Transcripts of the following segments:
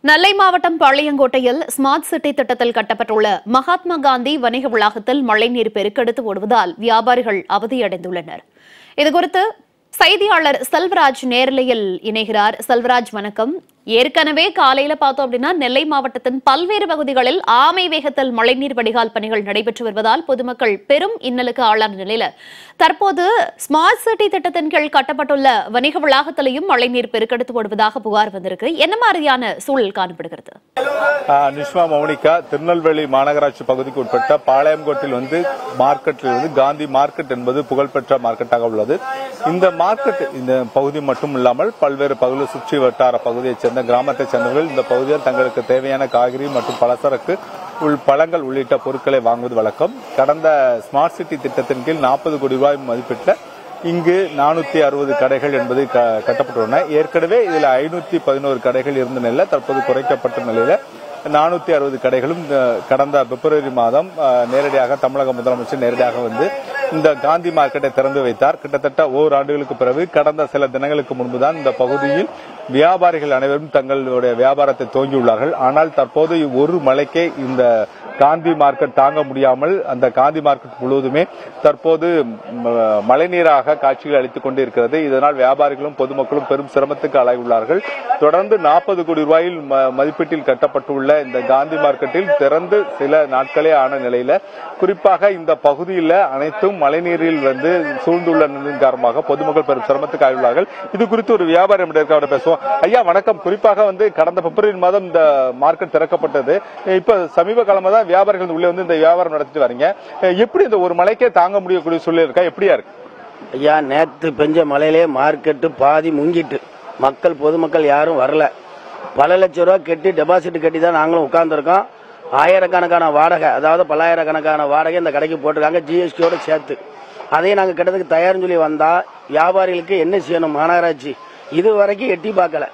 நெல்லை மாவட்டம் பாளையங்கோட்டையில் smart city திட்டத்தில் கட்டப்பட்டுள்ள மகாத்மா காந்தி வணிக வளாகத்தில் மழைநீர் பெருக்கெடுத்து ஓடுவதால் வியாபாரிகள் அவதியடைந்துள்ளனர். இதுகுறித்து செய்தியாளர் செல்வராஜ் நேரலையில் இணைகிறார். செல்வராஜ், வணக்கம். ஏற்கனவே காலையில பார்த்தோம் அப்படின்னா நெல்லை மாவட்டத்தின் பல்வேறு பகுதிகளில் ஆமை வேகத்தில் மழைநீர் வடிகால் பணிகள் நடைபெற்று வருவதால் பொதுமக்கள் பெரும் இன்னலுக்கு ஆளான நிலையில தற்போது ஸ்மார்ட் சிட்டி திட்டத்தின் கீழ் கட்டப்பட்டுள்ள வணிக வளாகத்திலையும் மழைநீர் பெருக்கெடுத்து ஓடுவதாக புகார் வந்திருக்கு. என்ன மாதிரியான சூழல் காணப்படுகிறது? நிஷ்மா மௌனிகா, திருநெல்வேலி மாநகராட்சி பகுதிக்கு உட்பட்ட பாளையங்கோட்டில் மார்க்கெட்டில் காந்தி மார்க்கெட் என்பது புகழ்பெற்ற மார்க்கெட்டாக உள்ளது. இந்த மார்க்கெட் இந்த பகுதி மட்டும் இல்லாமல் பல்வேறு பகுதியில் சுற்றி வட்டார பகுதியைச் சேர்ந்த கிராமத்தைச் சேர்ந்தவர்கள் இந்த பகுதியில் தங்களுக்கு தேவையான காய்கறி மற்றும் பலசரக்கு பழங்கள் உள்ளிட்ட பொருட்களை வாங்குவது வழக்கம். கடந்த ஸ்மார்ட் சிட்டி திட்டத்தின் கீழ் 40 கோடி ரூபாய் மதிப்பிட்ட இங்கு 460 கடைகள் என்பது கட்டப்பட்டுள்ளன. ஏற்கனவே இதில் 511 கடைகள் இருந்த நிலையில் தற்போது குறைக்கப்பட்ட நிலையில 460 கடைகளும் கடந்த பிப்ரவரி மாதம் நேரடியாக தமிழக முதலமைச்சர் நேரடியாக இந்த காந்தி மார்க்கெட்டை திறந்து வைத்தார். கிட்டத்தட்ட ஓராண்டுகளுக்கு பிறகு கடந்த சில தினங்களுக்கு முன்புதான் இந்த பகுதியில் வியாபாரிகள் அனைவரும் தங்களுடைய வியாபாரத்தை துவங்கியுள்ளார்கள். ஆனால் தற்போது ஒரு மழைக்கே இந்த காந்தி மார்க்கெட் தாங்க முடியாமல் அந்த காந்தி மார்க்கெட் முழுவதுமே தற்போது மழைநீராக காட்சிகள் அளித்துக் கொண்டு இருக்கிறது. இதனால் வியாபாரிகளும் பொதுமக்களும் பெரும் சிரமத்துக்கு ஆளாகியுள்ளார்கள். தொடர்ந்து 40 கோடி ரூபாயில் மதிப்பீட்டில் கட்டப்பட்டுள்ள இந்த காந்தி மார்க்கெட்டில் திறந்து சில நாட்களே ஆன நிலையில குறிப்பாக இந்த பகுதியில் அனைத்தும் மழைநீரில் சூழ்ந்துள்ள காரணமாக பொதுமக்கள் பெரும் சிரமத்துக்கு ஆகியுள்ளார்கள். இது குறித்து ஒரு வியாபாரி பேசுவோம். ஐயா வணக்கம். குறிப்பாக கடந்த பிப்ரவரி மாதம் இந்த மார்க்கெட் திறக்கப்பட்டது. இப்ப சமீப காலமா தான் வியாபாரிகள் உள்ளே இந்த வியாபாரம் நடத்திட்டு வரீங்க. எப்படி இந்த ஒரு மழைக்கே தாங்க முடியக்கூடிய சூழ்நிலை இருக்கா? எப்படியா இருக்கு? ஐயா, நேற்று பெஞ்ச மழையிலே மார்க்கெட்டு பாதி முங்கிட்டு பொதுமக்கள் யாரும் வரல. பல லட்சம் ரூபாய் கட்டி டெபாசிட் கட்டி தான் நாங்களும் உட்கார்ந்துருக்கோம். ஆயிரக்கணக்கான வாடகை, அதாவது பல்லாயிரக்கணக்கான வாடகை இந்த கடைக்கு போட்டிருக்காங்க, ஜிஎஸ்டியோட சேர்த்து. அதையும் நாங்கள் கிட்டத்துக்கு தயார்னு சொல்லி வந்தா வியாபாரிகளுக்கு என்ன செய்யணும்? மாநகராட்சி இது வரைக்கும் எட்டி பார்க்கல.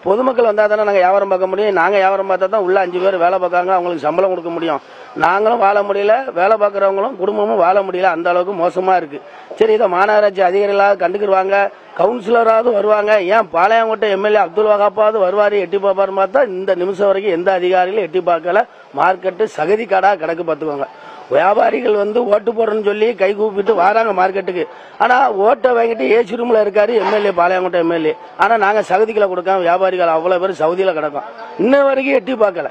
பொதுமக்கள் வந்தா தானே நாங்கள் வியாபாரம் பார்க்க முடியும். நாங்கள் வியாபாரம் பார்த்தா தான் உள்ள 5 பேர் வேலை பார்க்காங்க, அவங்களுக்கு சம்பளம் கொடுக்க முடியும். நாங்களும் வாழ முடியல, வேலை பார்க்குறவங்களும் குடும்பமும் வாழ முடியல. அந்த அளவுக்கு மோசமா இருக்கு. சரி, இதை மாநகராட்சி அதிகாரிகளாக கண்டுக்குருவாங்க, கவுன்சிலராவது வருவாங்க. ஏன் பாளையங்கோட்டை எம்எல்ஏ அப்துல் வகாப்பாவது வருவாரு, எட்டி பார்ப்பாருன்னு பார்த்தா இந்த நிமிஷம் வரைக்கும் எந்த அதிகாரிகளும் எட்டி பார்க்கல. மார்க்கெட்டு சகதி காடா கிடக்கு பார்த்துக்கோங்க. வியாபாரிகள் ஓட்டு போடுறன்னு சொல்லி கை கூப்பிட்டு வராங்க மார்க்கெட்டுக்கு. ஆனா ஓட்டை வாங்கிட்டு ஏசி ரூம்ல இருக்காரு எம்எல்ஏ, பாளையங்கோட்டை எம்எல்ஏ. ஆனா நாங்க சகதிகளை கொடுக்காம வியாபாரிகள் அவ்வளவு பேர் சவுதியில கிடக்கும். இன்ன வரைக்கும் எட்டி பார்க்கல.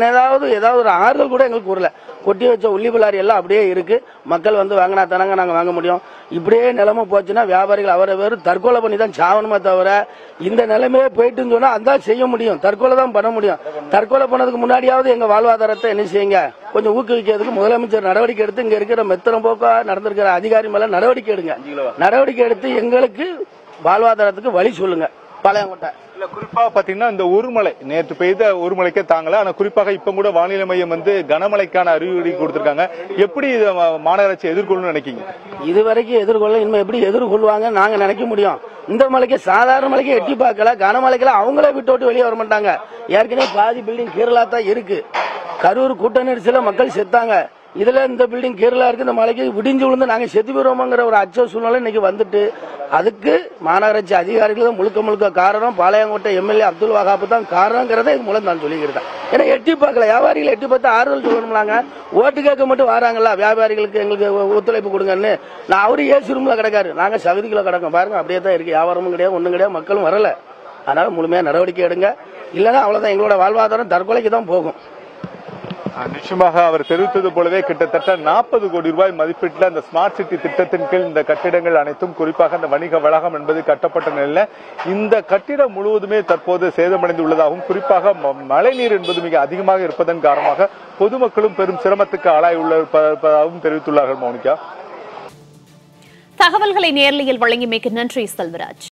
ஏதாவது ஒரு ஆறுதல் கூட எங்களுக்கு கூறல. கொட்டி வச்ச உள்ளி பிள்ளாரி எல்லாம் அப்படியே இருக்கு. மக்கள் வாங்கினா தானங்க நாங்க வாங்க முடியும். இப்படியே நிலைமை போச்சுன்னா வியாபாரிகள் அவரை வேறு தற்கொலை பண்ணி தான் சாவணுமே தவிர இந்த நிலைமையே போயிட்டுன்னு சொன்னா அந்த செய்ய முடியும், தற்கொலை தான் பண்ண முடியும். தற்கொலை பண்ணதுக்கு முன்னாடியாவது எங்க வாழ்வாதாரத்தை என்ன செய்யுங்க, கொஞ்சம் ஊக்குவிக்கிறதுக்கு முதலமைச்சர் நடவடிக்கை எடுத்து இங்க இருக்கிற மெத்தனம் போக்கா நடந்திருக்கிற அதிகாரி மேல நடவடிக்கை எடுங்க. நடவடிக்கை எடுத்து எங்களுக்கு வாழ்வாதாரத்துக்கு வழி சொல்லுங்க. பாளையங்கோட்டை குறிப்பாக பாத்தீங்கன்னா இந்த ஒரு மழை நேற்று பெய்த ஒரு மழைக்கே தாங்கல. ஆனா குறிப்பாக இப்ப கூட வானிலை மையம் கனமழைக்கான அறிகுறி கொடுத்திருக்காங்க. எப்படி மாநகராட்சி எதிர்கொள்ளணும் நினைக்கீங்க? இதுவரைக்கும் எதிர்கொள்ள இனிமே எப்படி எதிர்கொள்வாங்க நாங்க நினைக்க முடியும்? இந்த மலைக்கு சாதாரண மலைக்கு எட்டி பார்க்கல, கனமழைக்கெல்லாம் அவங்களே விட்டு வெளியே வர மாட்டாங்க. ஏற்கனவே பாதி பில்டிங் கீரலா தான் இருக்கு. கரூர் கூட்ட நெரிசல மக்கள் செத்தாங்க. இதுல இந்த பில்டிங் கீரலா இருக்கு. இந்த மலைக்கு விடிஞ்சு விழுந்து நாங்க செத்து போயிருவோங்கிற ஒரு அச்ச சூழ்நிலை இன்னைக்கு வந்துட்டு அதுக்கு மாநகராட்சி அதிகாரிகள் தான் முழுக்க காரணம். பாளையங்கோட்டை எம்எல்ஏ அப்துல் வகாப் தான் காரணங்கிறத இது மூலம் நான் சொல்லிக்கிறேன். ஏன்னா எட்டி பார்க்கல, வியாபாரிகள் எட்டி பார்த்து ஆறுதல் சொல்லணும்லாங்க. ஓட்டு கேட்க மட்டும் வராங்களா வியாபாரிகளுக்கு எங்களுக்கு ஒத்துழைப்பு கொடுங்கன்னு. நான் அவரு ஏசி ரூம்ல கிடக்காரு, நாங்க சகதிக்குள்ள கிடக்கோம். பாருங்க அப்படியே தான் இருக்கு. வியாபாரமும் கிடையாது, ஒண்ணும் கிடையாது, மக்களும் வரல. அதனால முழுமையா நடவடிக்கை எடுங்க. இல்லைன்னா அவ்வளவுதான், எங்களோட வாழ்வாதாரம் தற்கொலைக்கு தான் போகும். நிச்சயமாக அவர் தெரிவித்தது போலவே கிட்டத்தட்ட 40 கோடி ரூபாய் மதிப்பீட்டில் இந்த ஸ்மார்ட் சிட்டி திட்டத்தின் கீழ் இந்த கட்டிடங்கள் அனைத்தும் குறிப்பாக இந்த வணிக வளாகம் என்பது கட்டப்பட்ட நிலையில் இந்த கட்டிடம் முழுவதுமே தற்போது சேதமடைந்து உள்ளதாகவும் குறிப்பாக மழைநீர் என்பது மிக அதிகமாக இருப்பதன் காரணமாக பொதுமக்களும் பெரும் சிரமத்துக்கு ஆளாயுள்ளதாகவும் தெரிவித்துள்ளார்கள். மௌனிகா, தகவல்களை நேர்லையில் வழங்கியமைக்கு நன்றி செல்வராஜ்.